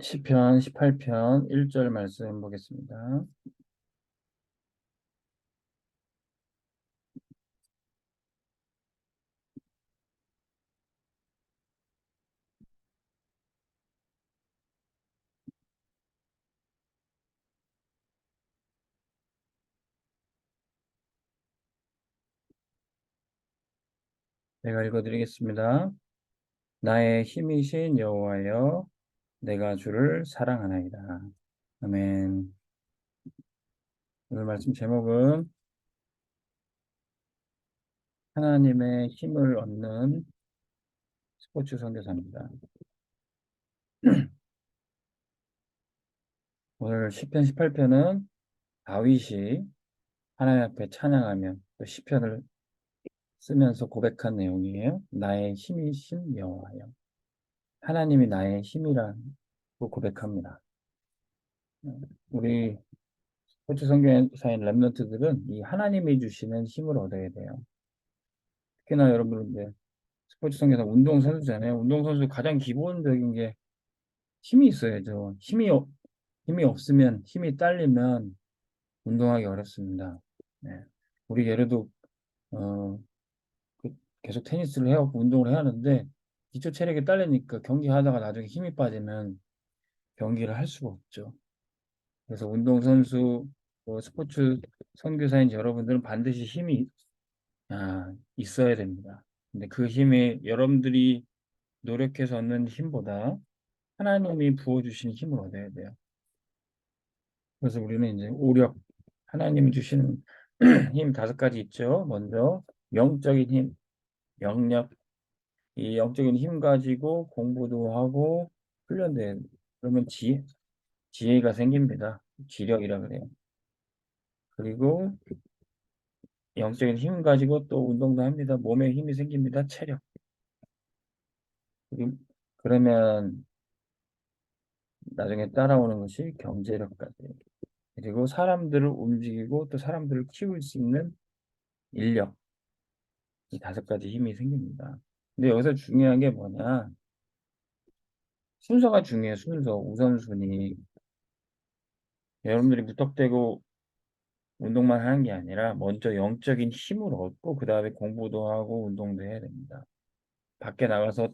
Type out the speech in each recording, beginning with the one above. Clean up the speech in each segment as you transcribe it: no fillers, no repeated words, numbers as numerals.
시편 18편 1절 말씀 보겠습니다. 제가 읽어드리겠습니다. 나의 힘이신 여호와여, 내가 주를 사랑하나이다. 아멘. 오늘 말씀 제목은 하나님의 힘을 얻는 스포츠 선교사입니다. 오늘 시편 18편은 다윗이 하나님 앞에 찬양하며 또 시편을 쓰면서 고백한 내용이에요. 나의 힘이신 여호와여. 하나님이 나의 힘이라고 고백합니다. 우리 스포츠 선교사인 랩런트들은 이 하나님이 주시는 힘을 얻어야 돼요. 특히나 여러분 이제 스포츠 선교사 운동 선수잖아요. 운동 선수 가장 기본적인 게 힘이 있어야죠. 힘이 없으면 힘이 딸리면 운동하기 어렵습니다. 네. 우리 예로도 어, 계속 테니스를 해갖고 운동을 해야 하는데 기초 체력이 딸리니까 경기하다가 나중에 힘이 빠지면 경기를 할 수가 없죠. 그래서 운동선수, 스포츠 선교사인 여러분들은 반드시 힘이 있어야 됩니다. 근데 그 힘이 여러분들이 노력해서 얻는 힘보다 하나님이 부어주신 힘을 얻어야 돼요. 그래서 우리는 이제 오력, 하나님이 주시는 힘 5가지 있죠. 먼저 영적인 힘, 영력, 이 영적인 힘 가지고 공부도 하고 훈련돼요. 그러면 지혜가 생깁니다. 지력이라 그래요. 그리고 영적인 힘 가지고 또 운동도 합니다. 몸에 힘이 생깁니다. 체력. 그러면 나중에 따라오는 것이 경제력까지. 그리고 사람들을 움직이고 또 사람들을 키울 수 있는 인력. 이 5가지 힘이 생깁니다. 근데 여기서 중요한 게 뭐냐? 순서가 중요해요. 순서, 우선순위. 여러분들이 무턱대고 운동만 하는 게 아니라 먼저 영적인 힘을 얻고 그다음에 공부도 하고 운동도 해야 됩니다. 밖에 나가서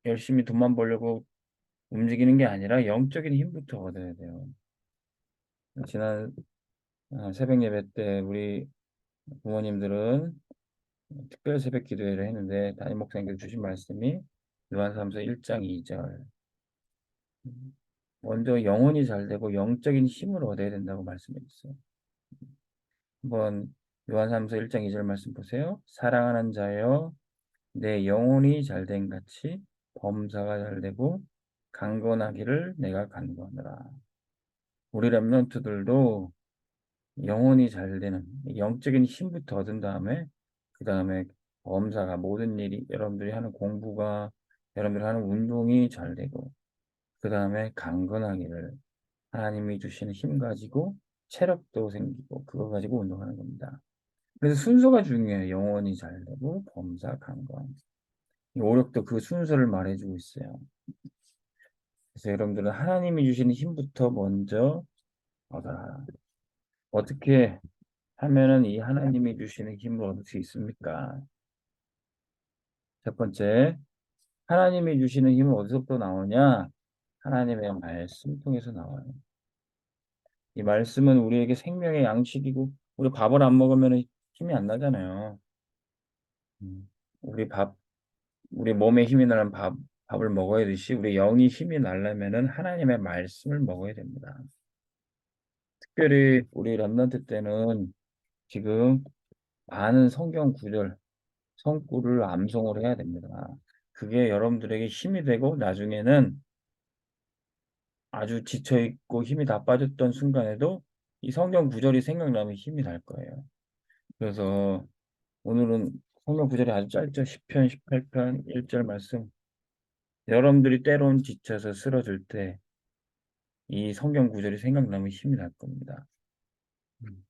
열심히 돈만 벌려고 움직이는 게 아니라 영적인 힘부터 얻어야 돼요. 지난 새벽 예배 때 우리 부모님들은 특별 새벽 기도회를 했는데 담임 목사님께서 주신 말씀이 요한사도서 1장 2절. 먼저 영혼이 잘 되고 영적인 힘을 얻어야 된다고 말씀해 주셨어요. 한번 요한사도서 1장 2절 말씀 보세요. 사랑하는 자여, 내 영혼이 잘된 같이 범사가 잘되고 강건하기를 내가 간구하노라. 우리 렘넌트들도 영혼이 잘 되는 영적인 힘부터 얻은 다음에 그 다음에 범사가 모든 일이 여러분들이 하는 공부가 여러분들이 하는 운동이 잘 되고 그 다음에 강건하기를 하나님이 주시는 힘 가지고 체력도 생기고 그거 가지고 운동하는 겁니다. 그래서 순서가 중요해요. 영혼이 잘 되고 범사 강건. 이 오력도 그 순서를 말해주고 있어요. 그래서 여러분들은 하나님이 주시는 힘부터 먼저 얻어라. 어떻게 하면은 이 하나님이 주시는 힘을 얻을 수 있습니까? 첫 번째, 하나님이 주시는 힘은 어디서부터 나오냐? 하나님의 말씀 통해서 나와요. 이 말씀은 우리에게 생명의 양식이고, 우리 밥을 안 먹으면 힘이 안 나잖아요. 우리 우리 몸에 힘이 나는 밥을 먹어야 되듯이, 우리 영이 힘이 나려면은 하나님의 말씀을 먹어야 됩니다. 특별히 우리 랩런트 때는 지금 많은 성경 구절, 성구를 암송을 해야 됩니다. 그게 여러분들에게 힘이 되고 나중에는 아주 지쳐있고 힘이 다 빠졌던 순간에도 이 성경 구절이 생각나면 힘이 날 거예요. 그래서 오늘은 성경 구절이 아주 짧죠. 10편, 18편, 1절 말씀. 여러분들이 때론 지쳐서 쓰러질 때 이 성경 구절이 생각나면 힘이 날 겁니다. 음.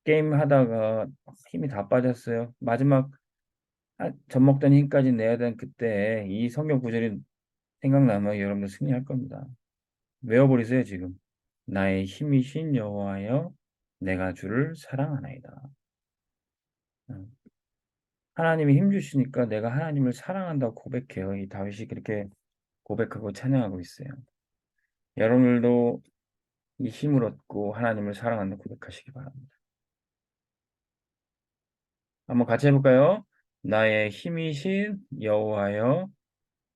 게임 하다가 힘이 다 빠졌어요. 마지막 젖먹던 힘까지 내야 되는 그때 이 성경 구절이 생각나면 여러분들 승리할 겁니다. 외워버리세요, 지금. 나의 힘이신 여호와여, 내가 주를 사랑하나이다. 음. 하나님이 힘 주시니까 내가 하나님을 사랑한다고 고백해요. 이 다윗이 그렇게 고백하고 찬양하고 있어요. 여러분들도 이 힘을 얻고 하나님을 사랑한다고 고백하시기 바랍니다. 한번 같이 해볼까요? 나의 힘이신 여호와여,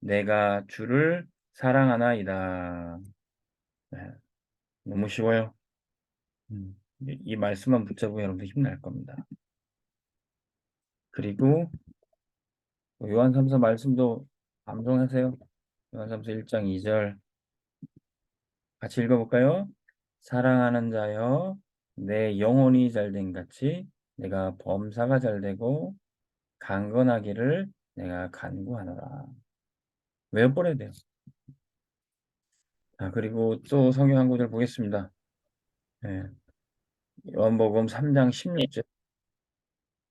내가 주를 사랑하나이다. 네, 너무 쉬워요. 이 말씀만 붙잡으면 여러분들 힘날 겁니다. 그리고 요한삼서 말씀도 암송하세요. 요한삼서 1장 2절 같이 읽어볼까요? 사랑하는 자여, 내 영혼이 잘된 같이 내가 범사가 잘되고 강건하기를 내가 간구하노라. 외워버려야 돼요. 자, 그리고 또 성경 한 구절 보겠습니다. 예, 요한복음 3장 16절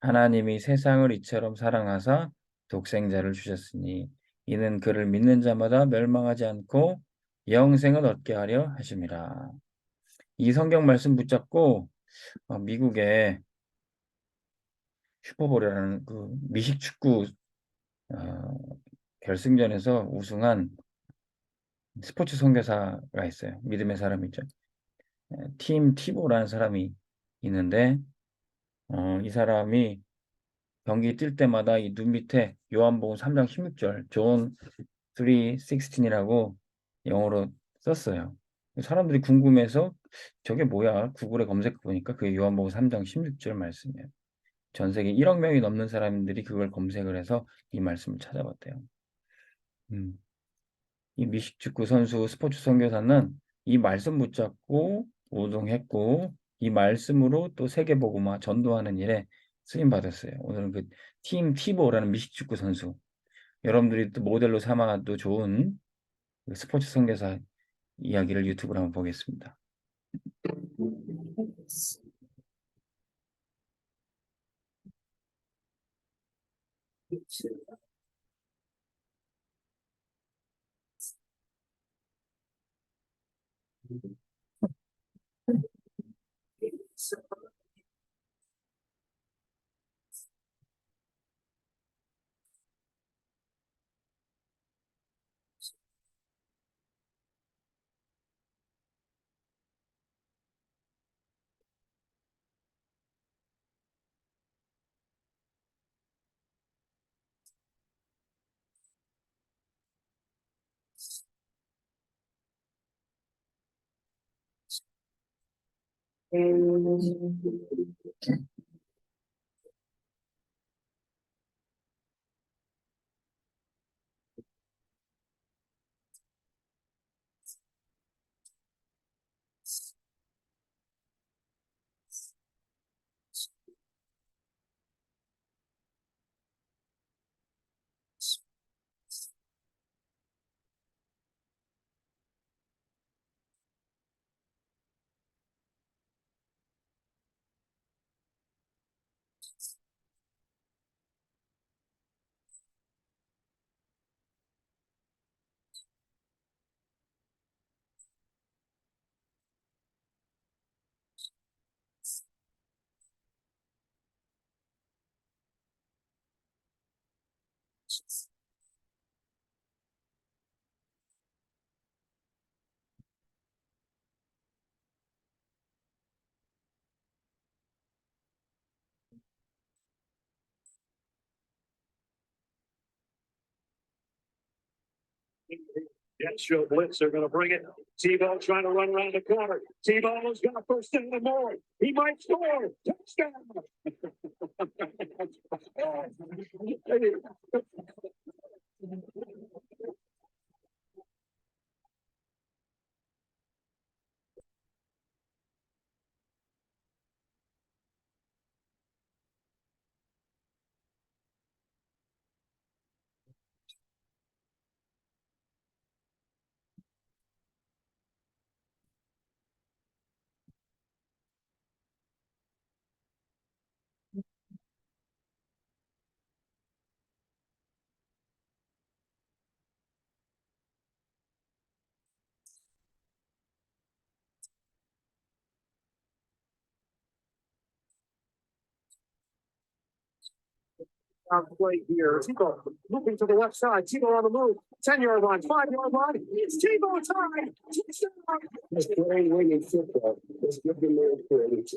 하나님이 세상을 이처럼 사랑하사 독생자를 주셨으니 이는 그를 믿는 자마다 멸망하지 않고 영생을 얻게 하려 하심이라. 이 성경 말씀 붙잡고 미국의 슈퍼볼이라는 그 미식 축구 어, 결승전에서 우승한 스포츠 선교사가 있어요. 믿음의 사람이죠. 팀 티보라는 사람이 있는데 이 사람이 경기 뛸 때마다 이 눈 밑에 요한복음 3장 16절 존 3:16이라고 영어로 썼어요. 사람들이 궁금해서 저게 뭐야? 구글에 검색해 보니까 그게 요한복음 3장 16절 말씀이에요. 전 세계 1억 명이 넘는 사람들이 그걸 검색을 해서 이 말씀을 찾아봤대요. 음. 이 미식축구 선수 스포츠 선교사는 이 말씀 붙잡고 우동했고 이 말씀으로 또 세계복음화 전도하는 일에 쓰임 받았어요. 오늘은 그 팀 티보라는 미식축구 선수 여러분들이 또 모델로 삼아도 좋은 그 스포츠 선교사 이야기를 유튜브로 한번 보겠습니다. Yes, show blitz. They're going to bring it. Tebow trying to run around the corner. Tebow's got first down and more. He might score. Touchdown. On play here. Tebow moving to the left side. Tebow on the move. 10-yard line, 5-yard line. It's Tebow time. Touchdown. This playing winning football. Let's give them their credit.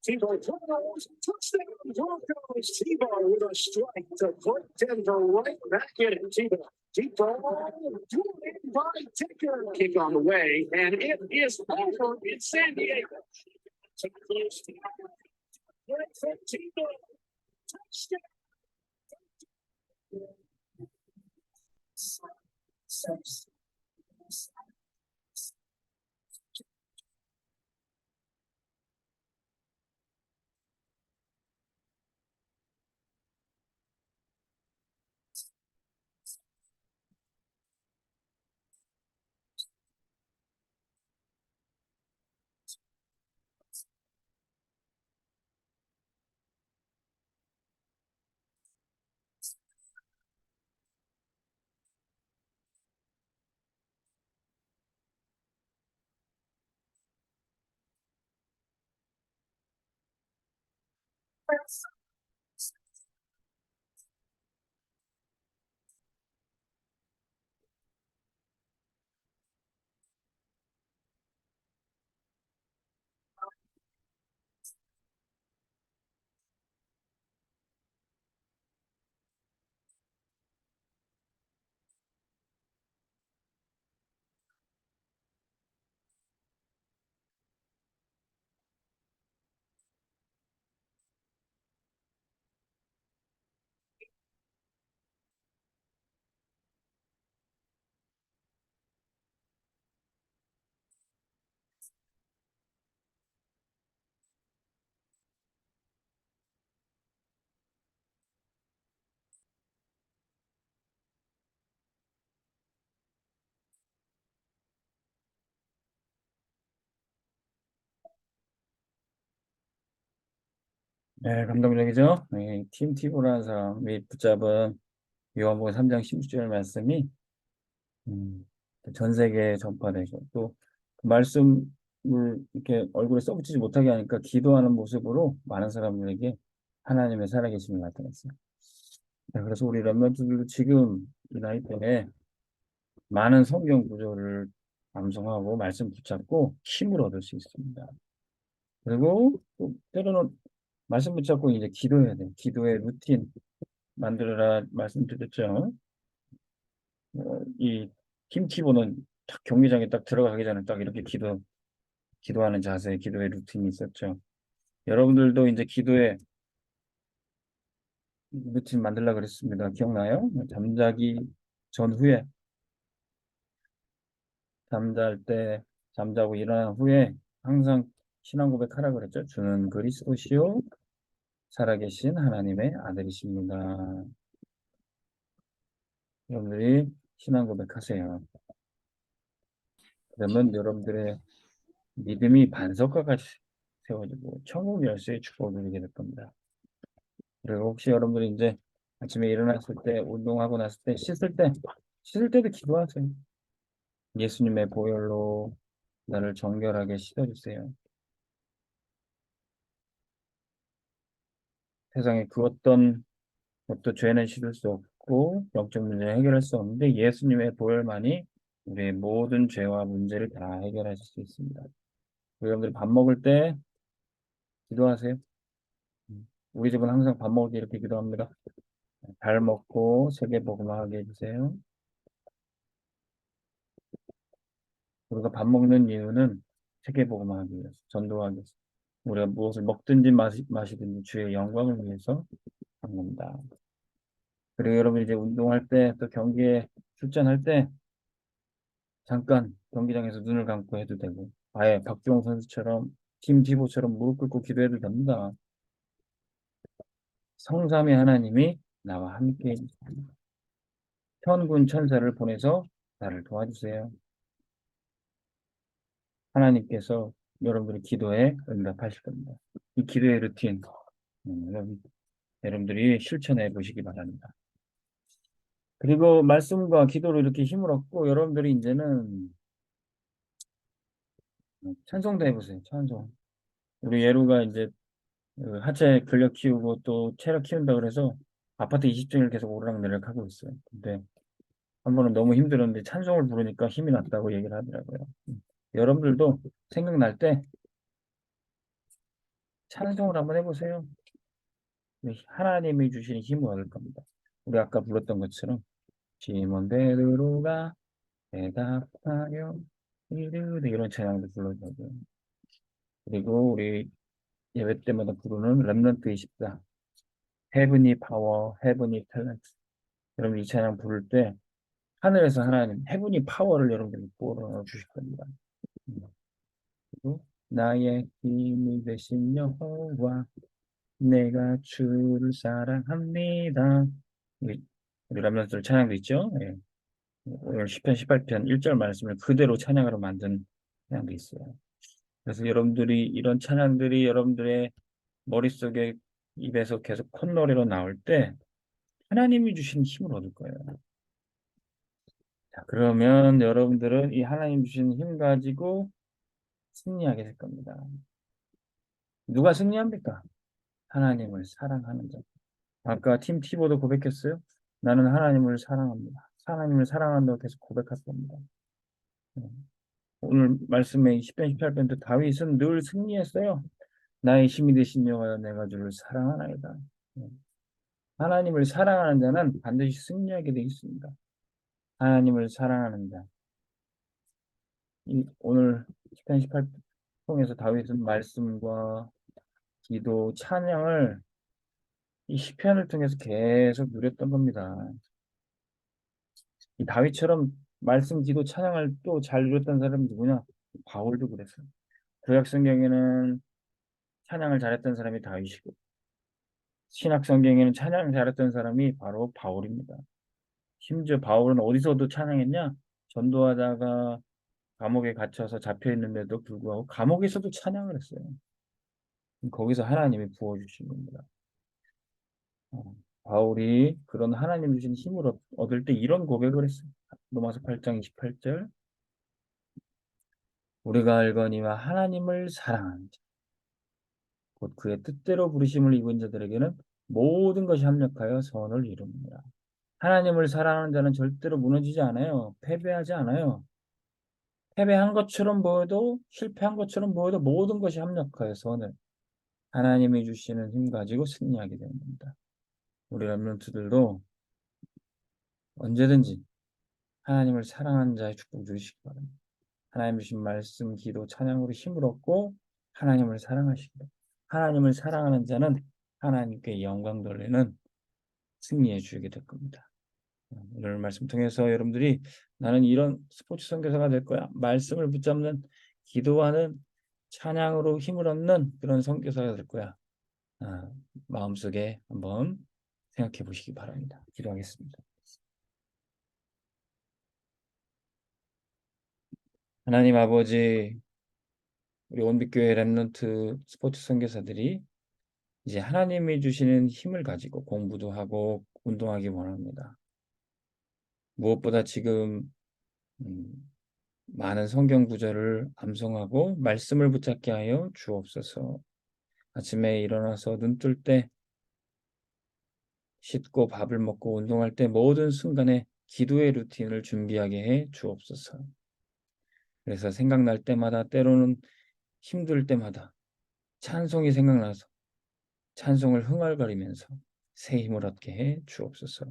Tebow throws. Touchdown. Broncos. Tebow with a strike to put Denver right back in it. Tebow doing it by Ticker. Kick on the way, and it is over in San Diego. To close the right from Tebow. Touchdown. 네, 감동적이죠? 네, 팀 티보라는 사람이 붙잡은 요한복음 3장 16절 말씀이 전 세계에 전파되고 또그 말씀을 이렇게 얼굴에 써붙이지 못하게 하니까 기도하는 모습으로 많은 사람들에게 하나님의 살아계심을 나타냈어요. 네, 그래서 우리 렘넌트들도 지금 이 나이 때에 많은 성경 구절을 암송하고 말씀 붙잡고 힘을 얻을 수 있습니다. 그리고 또 때로는 말씀 붙잡고 이제 기도해야 돼요. 기도의 루틴 만들어라 말씀드렸죠. 이 팀키보는 딱 경기장에 딱 들어가기 전에 딱 이렇게 기도하는 자세, 기도의 루틴이 있었죠. 여러분들도 이제 기도의 루틴 만들라 그랬습니다. 기억나요? 잠자기 전후에, 잠잘 때, 잠자고 일어난 후에 항상 신앙 고백하라 그랬죠. 주는 그리스도시요 살아계신 하나님의 아들이십니다. 여러분들이 신앙 고백하세요. 그러면 여러분들의 믿음이 반석과 같이 세워지고 천국 열쇠의 축복을 누리게 될 겁니다. 그리고 혹시 여러분들이 이제 아침에 일어났을 때, 운동하고 났을 때, 씻을 때도 기도하세요. 예수님의 보혈로 나를 정결하게 씻어주세요. 세상에 그 어떤 것도 죄는 씻을 수 없고 영적 문제 해결할 수 없는데 예수님의 보혈만이 우리의 모든 죄와 문제를 다 해결하실 수 있습니다. 여러분들이 밥 먹을 때 기도하세요. 우리 집은 항상 밥 먹을 때 이렇게 기도합니다. 잘 먹고 세계복음화하게 해주세요. 우리가 밥 먹는 이유는 세계복음화하기 위해서, 전도하기 위해서. 우리가 무엇을 먹든지 마시든지 주의 영광을 위해서 한 겁니다. 그리고 여러분 이제 운동할 때 또 경기에 출전할 때 잠깐 경기장에서 눈을 감고 해도 되고 아예 박주홍 선수처럼 팀 디보처럼 무릎 꿇고 기도해도 됩니다. 성삼위 하나님이 나와 함께 해주십니다. 천군 천사를 보내서 나를 도와주세요. 하나님께서 여러분들의 기도에 응답하실 겁니다. 이 기도의 루틴 여러분들이 실천해 보시기 바랍니다. 그리고 말씀과 기도로 이렇게 힘을 얻고 여러분들이 이제는 찬송도 해보세요. 찬송. 우리 예루가 이제 하체 근력 키우고 또 체력 키운다 그래서 아파트 20층을 계속 오르락내리락 하고 있어요. 근데 한 번은 너무 힘들었는데 찬송을 부르니까 힘이 났다고 얘기를 하더라고요. 여러분들도 생각날 때 찬송을 한번 해보세요. 하나님이 주시는 힘을 얻을 겁니다. 우리 아까 불렀던 것처럼 시몬 베드로가 대답하여 이르되 이런 찬양도 불러주고요. 그리고 우리 예배 때마다 부르는 렘넌트 24 헤브니 파워, 헤브니 탤런트. 여러분 이 찬양 부를 때 하늘에서 하나님 헤브니 파워를 여러분들이 부어 주실 겁니다. 그리고 나의 힘이 되신 여호와 내가 주를 사랑합니다. 우리 렘넌트 찬양도 있죠. 예. 오늘 10편 18편 1절 말씀을 그대로 찬양으로 만든 찬양도 있어요. 그래서 여러분들이 이런 찬양들이 여러분들의 머릿속에 입에서 계속 콧노래로 나올 때 하나님이 주신 힘을 얻을 거예요. 자, 그러면 여러분들은 이 하나님 주신 힘 가지고 승리하게 될 겁니다. 누가 승리합니까? 하나님을 사랑하는 자. 아까 팀 티보도 고백했어요. 나는 하나님을 사랑합니다. 하나님을 사랑한다고 계속 고백할 겁니다. 오늘 말씀에 10편 18편도 다윗은 늘 승리했어요. 나의 힘이 되신 여호와여 내가 주를 사랑하나이다. 하나님을 사랑하는 자는 반드시 승리하게 되어 있습니다. 하나님을 사랑하는 자. 오늘 10편 18편 통해서 다윗은 말씀과 기도, 찬양을 이 시편을 통해서 계속 누렸던 겁니다. 이 다윗처럼 말씀, 기도, 찬양을 또 잘 누렸던 사람이 누구냐? 바울도 그랬어요. 구약 성경에는 찬양을 잘했던 사람이 다윗이고 신약 성경에는 찬양 잘했던 사람이 바로 바울입니다. 심지어 바울은 어디서도 찬양했냐? 전도하다가 감옥에 갇혀서 잡혀 있는데도 불구하고 감옥에서도 찬양을 했어요. 거기서 하나님이 부어주신 겁니다. 바울이 그런 하나님 주신 힘을 얻을 때 이런 고백을 했어요. 로마서 8장 28절 우리가 알거니와 하나님을 사랑하는 자, 곧 그의 뜻대로 부르심을 입은 자들에게는 모든 것이 합력하여 선을 이룹니다. 하나님을 사랑하는 자는 절대로 무너지지 않아요. 패배하지 않아요. 패배한 것처럼 보여도 실패한 것처럼 보여도 모든 것이 합력하여 선을 하나님이 주시는 힘 가지고 승리하게 되는 겁니다. 우리 렘넌트들도 언제든지 하나님을 사랑하는 자의 축복 누리시기 바랍니다. 하나님 주신 말씀, 기도, 찬양으로 힘을 얻고 하나님을 사랑하시기 바랍니다. 하나님을 사랑하는 자는 하나님께 영광 돌리는 승리해 주게 될 겁니다. 오늘 말씀 통해서 여러분들이 나는 이런 스포츠 선교사가 될 거야. 말씀을 붙잡는 기도하는 찬양으로 힘을 얻는 그런 선교사가 될 거야. 마음속에 한번 생각해 보시기 바랍니다. 기도하겠습니다. 하나님 아버지, 우리 온빛교회 렘넌트 스포츠 선교사들이 이제 하나님이 주시는 힘을 가지고 공부도 하고 운동하기 원합니다. 무엇보다 지금 음, 많은 성경 구절을 암송하고 말씀을 붙잡게 하여 주옵소서. 아침에 일어나서 눈 뜰 때 씻고 밥을 먹고 운동할 때 모든 순간에 기도의 루틴을 준비하게 해 주옵소서. 그래서 생각날 때마다 때로는 힘들 때마다 찬송이 생각나서 찬송을 흥얼거리면서 새 힘을 얻게 해 주옵소서.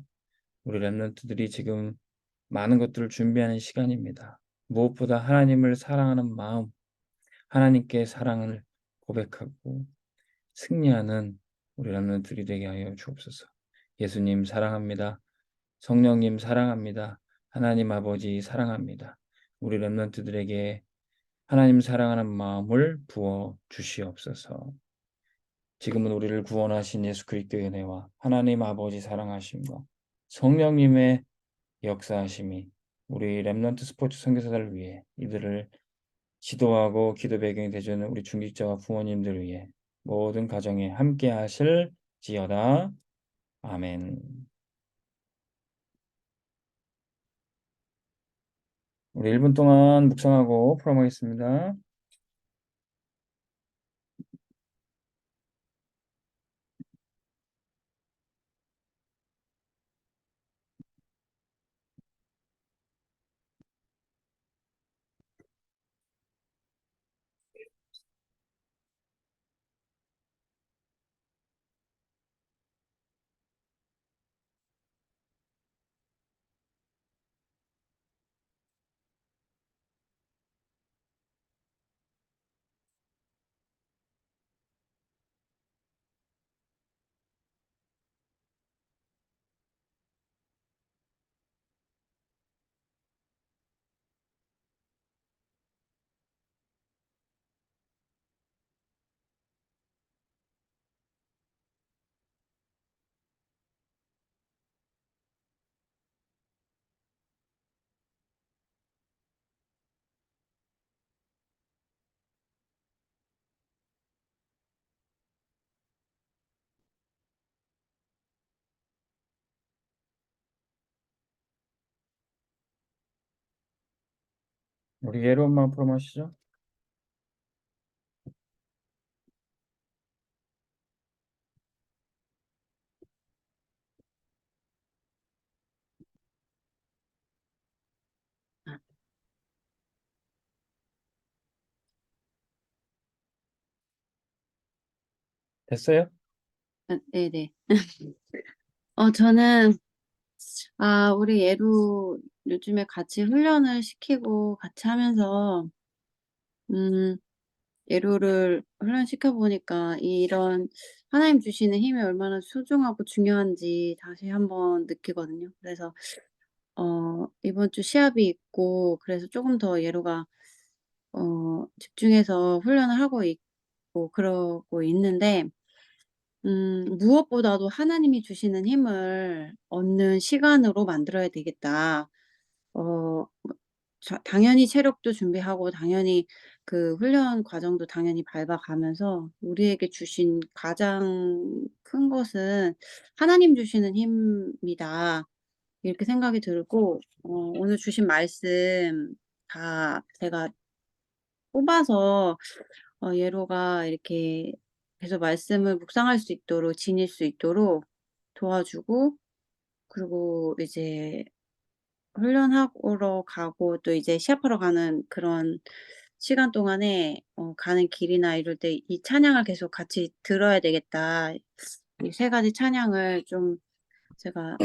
우리 렘넌트들이 지금 많은 것들을 준비하는 시간입니다. 무엇보다 하나님을 사랑하는 마음, 하나님께 사랑을 고백하고 승리하는 우리 렘넌트들이 되게 하여 주옵소서. 예수님 사랑합니다. 성령님 사랑합니다. 하나님 아버지 사랑합니다. 우리 렘넌트들에게 하나님 사랑하는 마음을 부어 주시옵소서. 지금은 우리를 구원하신 예수 그리스도의 은혜와 하나님 아버지 사랑하심과 성령님의 역사하심이 우리 렘넌트 스포츠 선교사들을 위해 이들을 지도하고 기도 배경이 되주는 우리 중직자와 부모님들을 위해 모든 가정에 함께 하실지어다. 아멘. 우리 1분 동안 묵상하고 풀어보겠습니다. 우리 예로 엄마 앞으로 마시죠. 됐어요? 네네. 저는, 우리 예루 요즘에 같이 훈련을 시키고 같이 하면서, 음, 예루를 훈련시켜 보니까 이런 하나님 주시는 힘이 얼마나 소중하고 중요한지 다시 한번 느끼거든요. 그래서, 이번 주 시합이 있고, 그래서 조금 더 예루가, 집중해서 훈련을 하고 있고, 그러고 있는데, 무엇보다도 하나님이 주시는 힘을 얻는 시간으로 만들어야 되겠다. 뭐 당연히 체력도 준비하고 당연히 그 훈련 과정도 당연히 밟아가면서 우리에게 주신 가장 큰 것은 '하나님 주시는 힘이다.' 이렇게 생각이 들고, 오늘 주신 말씀 다 제가 뽑아서 예로가 이렇게 계속 말씀을 묵상할 수 있도록 지닐 수 있도록 도와주고, 그리고 이제 훈련하러 가고 또 이제 시합하러 가는 그런 시간 동안에 가는 길이나 이럴 때 '이 찬양을 계속 같이 들어야 되겠다.' 이 세 가지 찬양을 좀 제가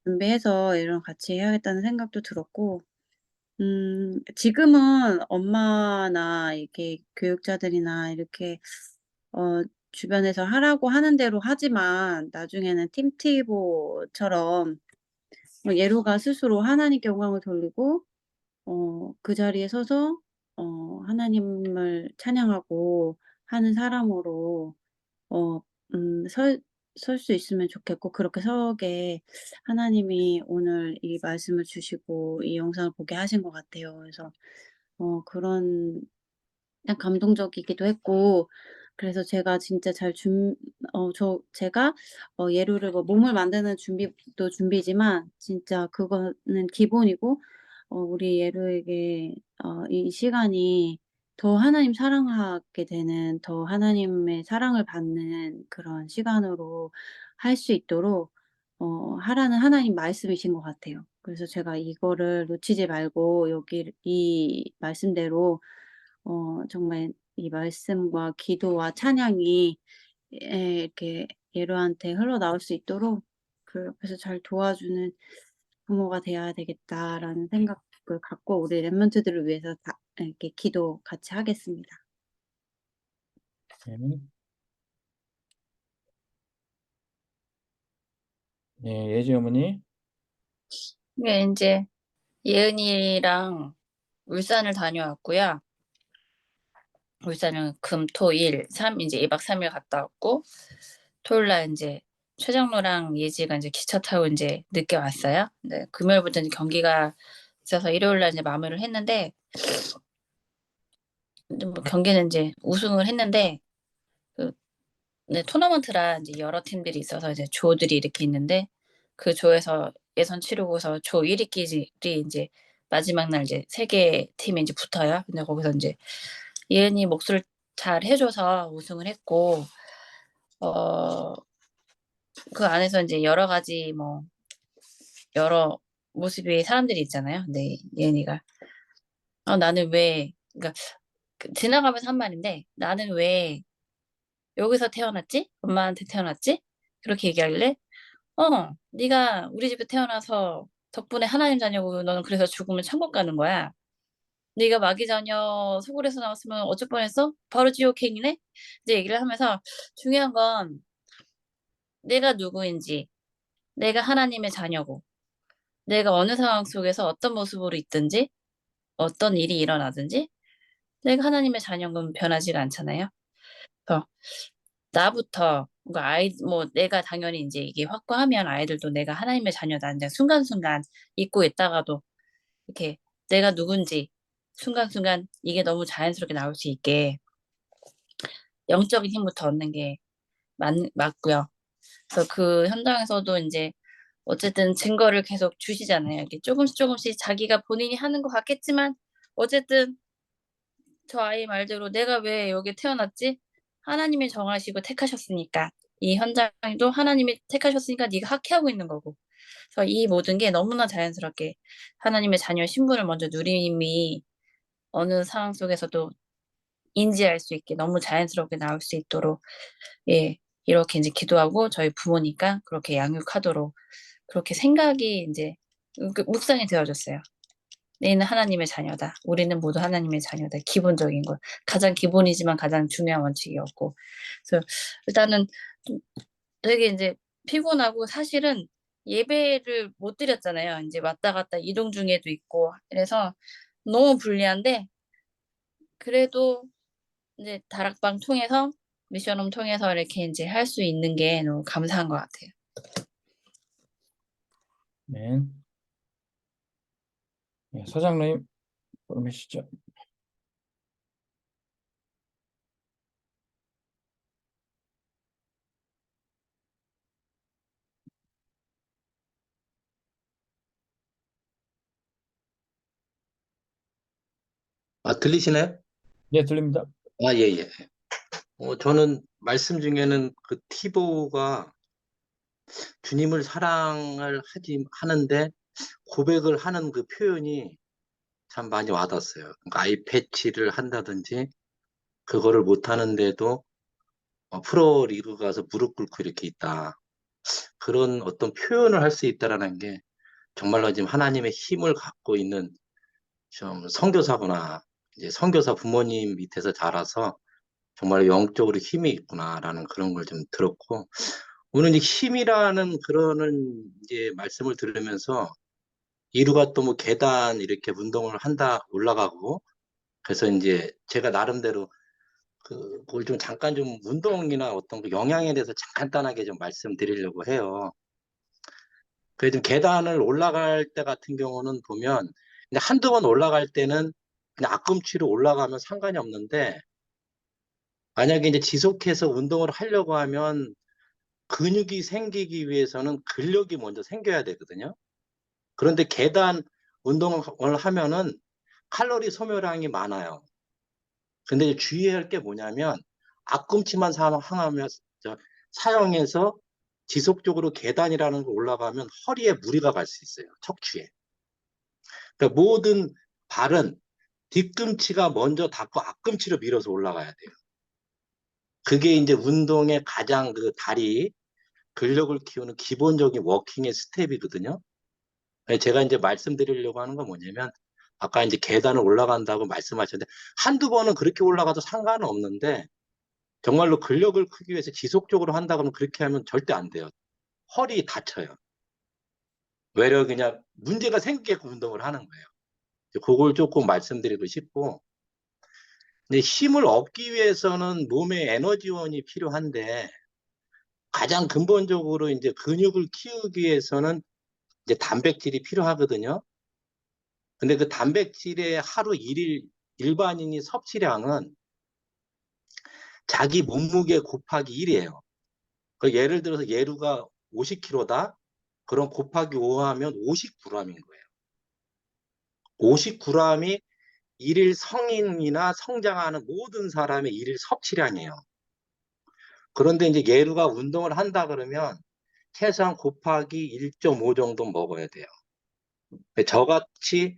준비해서 얘랑 같이 해야겠다는 생각도 들었고, 지금은 엄마나 이렇게 교육자들이나 이렇게 주변에서 하라고 하는 대로 하지만, 나중에는 팀 티보처럼 예로가 스스로 하나님께 영광을 돌리고 그 자리에 서서 하나님을 찬양하고 하는 사람으로 어 설 수 있으면 좋겠고, 그렇게 서게 하나님이 오늘 이 말씀을 주시고 이 영상을 보게 하신 것 같아요. 그래서 그런 그냥 감동적이기도 했고, 그래서 제가 진짜 제가 예루를 뭐 몸을 만드는 준비도 준비지만 진짜 그거는 기본이고, 우리 예루에게 이 시간이 더 하나님 사랑하게 되는, 더 하나님의 사랑을 받는 그런 시간으로 할 수 있도록 하라는 하나님 말씀이신 것 같아요. 그래서 제가 이거를 놓치지 말고 여기 이 말씀대로 정말 이 말씀과 기도와 찬양이 이렇게 예로한테 흘러나올 수 있도록 그 옆에서 잘 도와주는 부모가 돼야 되겠다라는 생각을 갖고, 우리 랩런트들을 위해서 다 이렇게 기도 같이 하겠습니다. 네. 예, 예지 어머니. 네, 인제 예은이랑 울산을 다녀왔고요. 울산은 금, 토, 일, 삼 인제 2박 3일 갔다 왔고, 토요일 날 인제 최정로랑 예지가 인제 기차 타고 인제 늦게 왔어요. 네, 금요일부터 인제 경기가 있어서 일요일 날 인제 마무리를 했는데, 인제 뭐 경기는 인제 우승을 했는데, 그 네, 토너먼트라 인제 여러 팀들이 있어서 이제 조들이 이렇게 있는데, 그 조에서 예선 치르고서 조 1 위끼리 인제 마지막 날 이제 3개 팀이 인제 붙어요. 근데 거기서 인제 예은이 몫을 잘 해 줘서 우승을 했고, 어 그 안에서 인제 여러 가지 뭐 여러 모습의 사람들이 있잖아요. 근데 예은이가 나는 왜" 그러니까 지나가면서 한 말인데, "나는 왜 여기서 태어났지? 엄마한테 태어났지?" 그렇게 얘기하길래 네가 우리 집에 태어나서 덕분에 하나님 자녀고 너는 그래서 죽으면 천국 가는 거야. 네가 마귀 자녀 소굴에서 나왔으면 어쩔 뻔했어? 바로 지옥행이네?" 이제 얘기를 하면서, 중요한 건 내가 누구인지, 내가 하나님의 자녀고, 내가 어느 상황 속에서 어떤 모습으로 있든지, 어떤 일이 일어나든지 내가 하나님의 자녀인 건 변하지가 않잖아요. 그래서 나부터, 그러니까 뭐 내가 당연히 인제 이게 확고하면 아이들도 '내가 하나님의 자녀다.' 인제 순간순간 잊고 있다가도 이렇게 내가 누군지 순간순간 이게 너무 자연스럽게 나올 수 있게 영적인 힘부터 얻는 게 맞고요. 그래서 그 현장에서도 인제 어쨌든 증거를 계속 주시잖아요. 이렇게 쪼금씩 쪼금씩 자기가 본인이 하는 것 같겠지만 어쨌든 저 아이 말대로 내가 왜 여기 태어났지? 하나님이 정하시고 택하셨으니까 이 현장도 하나님이 택하셨으니까 네가 학회하고 있는 거고. 그래서 이 모든 게 너무나 자연스럽게 하나님의 자녀의 신분을 먼저 누림이 어느 상황 속에서도 인지할 수 있게 너무 자연스럽게 나올 수 있도록 예 이렇게 이제 기도하고 저희 부모니까 그렇게 양육하도록 그렇게 생각이 이제 묵상이 되어졌어요. 너희는 하나님의 자녀다. 우리는 모두 하나님의 자녀다. 기본적인 것. 가장 기본이지만 가장 중요한 원칙이었고. 그래서 일단은 좀 되게 이제 피곤하고 사실은 예배를 못 드렸잖아요. 이제 왔다 갔다 이동 중에도 있고. 그래서 너무 불리한데 그래도 이제 다락방 통해서 미션홈 통해서 이렇게 이제 할 수 있는 게 너무 감사한 것 같아요. 네. 네, 서장님, 그러시죠. 들리시나요? 예, 들립니다. 예, 예. 저는 말씀 중에는 그 티보가 주님을 사랑을 하는데 고백을 하는 그 표현이 참 많이 와닿았어요. 그러니까 아이패치를 한다든지 그거를 못 하는데도 프로리그 가서 무릎 꿇고 이렇게 있다. 그런 어떤 표현을 할 수 있다라는 게 정말로 지금 하나님의 힘을 갖고 있는 좀 선교사구나. 이제 선교사 부모님 밑에서 자라서 정말 영적으로 힘이 있구나라는 그런 걸 좀 들었고, 오늘 이제 힘이라는 그런 이제 말씀을 들으면서 이루가 또 뭐 계단 이렇게 운동을 한다 올라가고, 그래서 이제 제가 나름대로 그걸 좀 잠깐 좀 운동이나 어떤 그 영향에 대해서 간단하게 좀 말씀드리려고 해요. 그래서 좀 계단을 올라갈 때 같은 경우는 보면 그냥 한두 번 올라갈 때는 그냥 앞꿈치로 올라가면 상관이 없는데, 만약에 이제 지속해서 운동을 하려고 하면 근육이 생기기 위해서는 근력이 먼저 생겨야 되거든요. 그런데 계단 운동을 하면은 칼로리 소모량이 많아요. 근데 주의해야 할 게 뭐냐면 앞꿈치만 사용해서 지속적으로 계단이라는 걸 올라가면 허리에 무리가 갈 수 있어요. 척추에. 그러니까 모든 발은 뒤꿈치가 먼저 닿고 앞꿈치로 밀어서 올라가야 돼요. 그게 이제 운동의 가장 그 다리 근력을 키우는 기본적인 워킹의 스텝이거든요. 제가 이제 말씀드리려고 하는 건 뭐냐면, 아까 이제 계단을 올라간다고 말씀하셨는데, 한두 번은 그렇게 올라가도 상관은 없는데, 정말로 근력을 크기 위해서 지속적으로 한다 그러면 그렇게 하면 절대 안 돼요. 허리 다쳐요. 외려 그냥 문제가 생기게끔 운동을 하는 거예요. 그걸 조금 말씀드리고 싶고, 근데 힘을 얻기 위해서는 몸에 에너지원이 필요한데, 가장 근본적으로 이제 근육을 키우기 위해서는 이제 단백질이 필요하거든요. 근데 그 단백질의 하루 일반인이 섭취량은 자기 몸무게 곱하기 1이에요. 그 예를 들어서 예루가 50kg다? 그럼 곱하기 5 하면 59g인 거예요. 59g이 일일 성인이나 성장하는 모든 사람의 일일 섭취량이에요. 그런데 이제 예루가 운동을 한다 그러면 최소한 곱하기 1.5 정도 먹어야 돼요. 저같이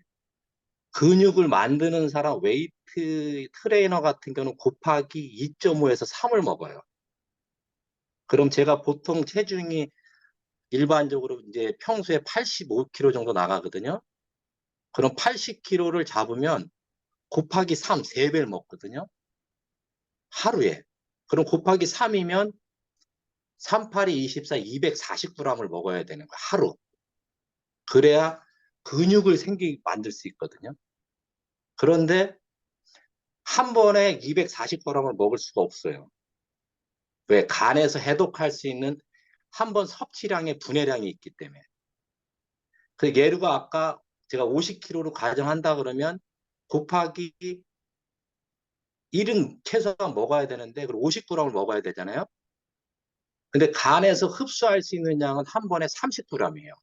근육을 만드는 사람, 웨이트 트레이너 같은 경우는 곱하기 2.5에서 3을 먹어요. 그럼 제가 보통 체중이 일반적으로 이제 평소에 85kg 정도 나가거든요. 그럼 80kg를 잡으면 곱하기 3, 3배를 먹거든요. 하루에. 그럼 곱하기 3이면 3, 8이 24, 249g을 먹어야 되는 거예요. 하루. 그래야 근육을 만들 수 있거든요. 그런데 한 번에 240g을 먹을 수가 없어요. 왜? 간에서 해독할 수 있는 한 번 섭취량의 분해량이 있기 때문에. 그 예루가 아까 제가 50kg로 가정한다 그러면 곱하기 1은 최소한 먹어야 되는데, 그럼 50g을 먹어야 되잖아요. 근데 간에서 흡수할 수 있는 양은 한 번에 30g이에요.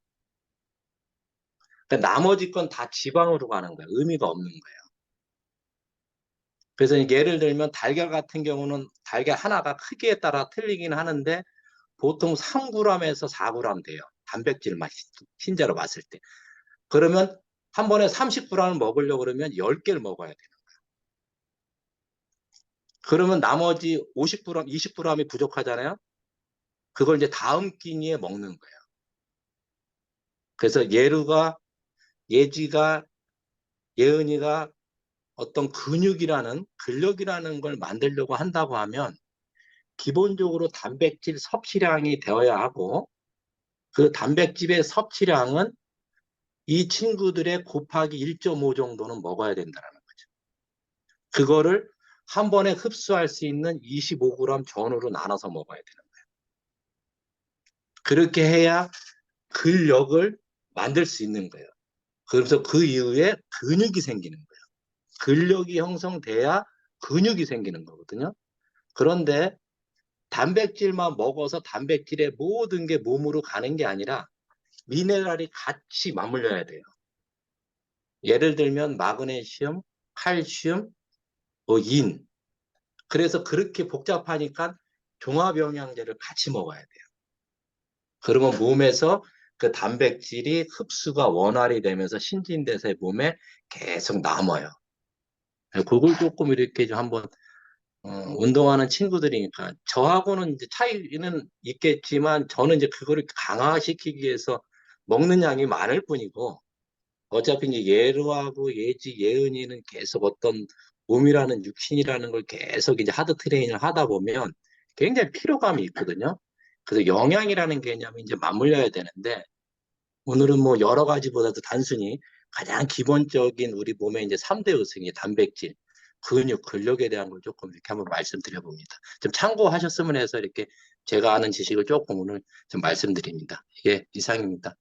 그러니까 나머지 건 다 지방으로 가는 거예요. 의미가 없는 거예요. 그래서 예를 들면 달걀 같은 경우는 달걀 하나가 크기에 따라 틀리긴 하는데 보통 3g에서 4g 돼요. 단백질만 흰자로 봤을 때. 그러면 한 번에 30g을 먹으려고 그러면 10개를 먹어야 돼요. 그러면 나머지 50g, 20g이 부족하잖아요. 그걸 이제 다음 끼니에 먹는 거예요. 그래서 예지가, 예은이가 어떤 근력이라는 걸 만들려고 한다고 하면 기본적으로 단백질 섭취량이 되어야 하고 그 단백질의 섭취량은 이 친구들의 곱하기 1.5 정도는 먹어야 된다는 거죠. 그거를 한 번에 흡수할 수 있는 25g 전후로 나눠서 먹어야 되는 거예요. 그렇게 해야 근력을 만들 수 있는 거예요. 그래서 그 이후에 근육이 생기는 거예요. 근력이 형성돼야 근육이 생기는 거거든요. 그런데 단백질만 먹어서 단백질의 모든 게 몸으로 가는 게 아니라 미네랄이 같이 맞물려야 돼요. 예를 들면 마그네슘, 칼슘, 인. 그래서 그렇게 복잡하니까 종합영양제를 같이 먹어야 돼요. 그러면 몸에서 그 단백질이 흡수가 원활히 되면서 신진대사의 몸에 계속 남아요. 그걸 조금 이렇게 좀 한번 운동하는 친구들이니까 저하고는 이제 차이는 있겠지만 저는 이제 그거를 강화시키기 위해서 먹는 양이 많을 뿐이고 어차피 이제 예루하고 예지, 예은이는 계속 어떤 몸이라는 육신이라는 걸 계속 이제 하드 트레이닝을 하다 보면 굉장히 피로감이 있거든요. 그래서 영양이라는 개념이 이제 맞물려야 되는데 오늘은 뭐 여러 가지보다도 단순히 가장 기본적인 우리 몸의 이제 3대 의식이 단백질, 근력에 대한 걸 조금 이렇게 한번 말씀드려 봅니다. 좀 참고하셨으면 해서 이렇게 제가 아는 지식을 조금 오늘 좀 말씀드립니다. 예, 이상입니다.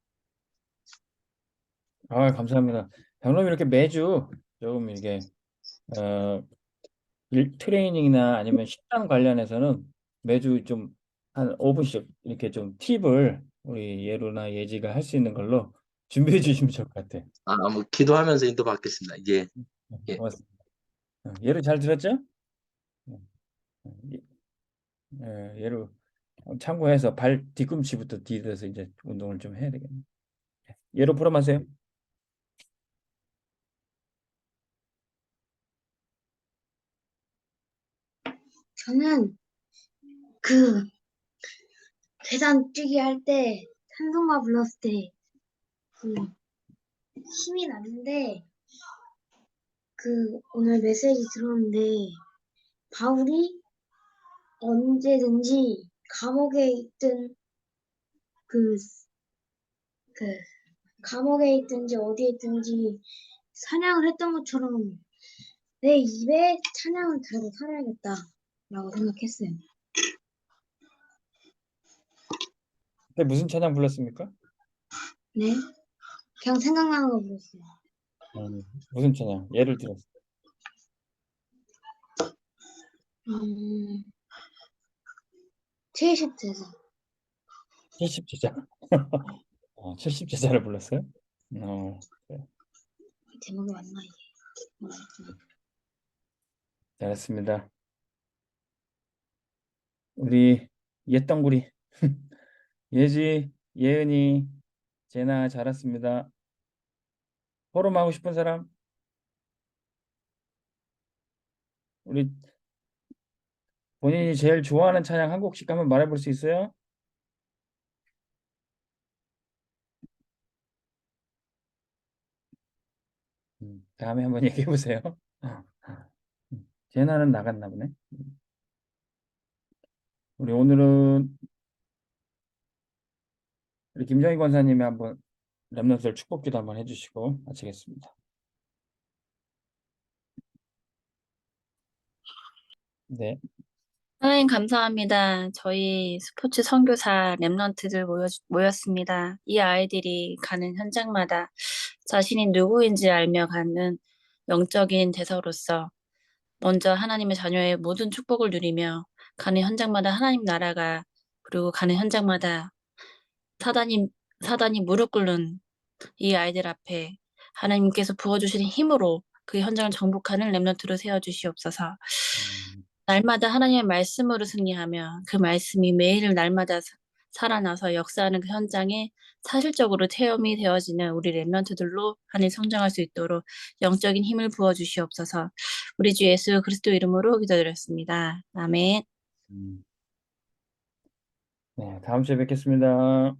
아, 감사합니다. 장로님 이렇게 매주 조금 이게 트레이닝이나 아니면 식단 관련해서는 매주 좀 한 5분씩 이렇게 좀 팁을 우리 예루나 예지가 할 수 있는 걸로 준비해 주시면 좋을 것 같아요. 뭐 기도하면서 인도받겠습니다. 예, 예. 고맙습니다. 예루 잘 들었죠? 예, 예루 참고해서 발 뒤꿈치부터 디뎌서 이제 운동을 좀 해야 되겠네. 예루 풀어마세요. 저는 그 계단 뛰기 할 때 찬송가 불렀을 때 그 힘이 났는데 그 오늘 메시지 들었는데 바울이 언제든지 감옥에 있든 그, 그 감옥에 있든지 어디에 있든지 찬양을 했던 것처럼 내 입에 찬양을 달고 살아야겠다라고 생각했어요. 그때 무슨 찬양 불렀습니까? 네, 그냥 생각나는 거 불렀어요. 무슨 찬양? 예를 들어서. 70제자. 70제자. 70제자를 불렀어요? 그래요. 제목이 맞나 이게? 잘했습니다. 우리 옛덩구리 예지, 예은이, 제나 잘했습니다. 포럼하고 싶은 사람? 우리 본인이 제일 좋아하는 찬양 한 곡씩 한번 말해볼 수 있어요? 다음에 한번 얘기해 보세요. 제나는 나갔나 보네. 우리 오늘은 우리 김정희 권사님이 한번 렘넌트들 축복기도 한번 해주시고 마치겠습니다. 네. 하나님 감사합니다. 저희 스포츠 선교사 랩런트들 모였습니다. 이 아이들이 가는 현장마다 자신이 누구인지 알며 가는 영적인 대서로서 먼저 하나님의 자녀의 모든 축복을 누리며 가는 현장마다 하나님 나라가 그리고 가는 현장마다 사단이 무릎 꿇는 이 아이들 앞에 하나님께서 부어주시는 힘으로 그 현장을 정복하는 렘넌트로 세워주시옵소서. 음, 날마다 하나님의 말씀으로 승리하며 그 말씀이 매일 날마다 살아나서 역사하는 그 현장에 사실적으로 체험이 되어지는 우리 렘넌트들로 하늘 성장할 수 있도록 영적인 힘을 부어주시옵소서. 우리 주 예수 그리스도 이름으로 기도드렸습니다. 아멘. 네, 다음 주에 뵙겠습니다.